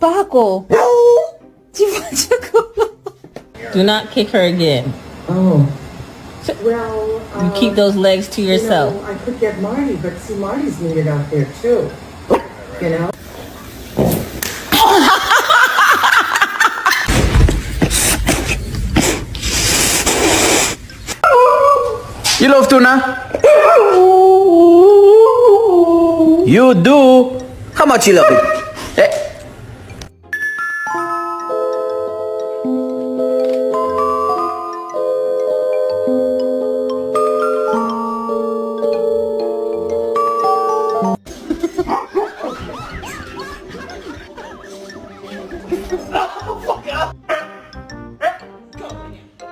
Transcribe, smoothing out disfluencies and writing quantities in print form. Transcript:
pa ako. Chivacha ko. Do not kick her again. Oh. Well, You keep those legs to yourself. You know, I could get Marty, but see, Marty's needed out there too. You know? You love tuna? You do? How much you love it?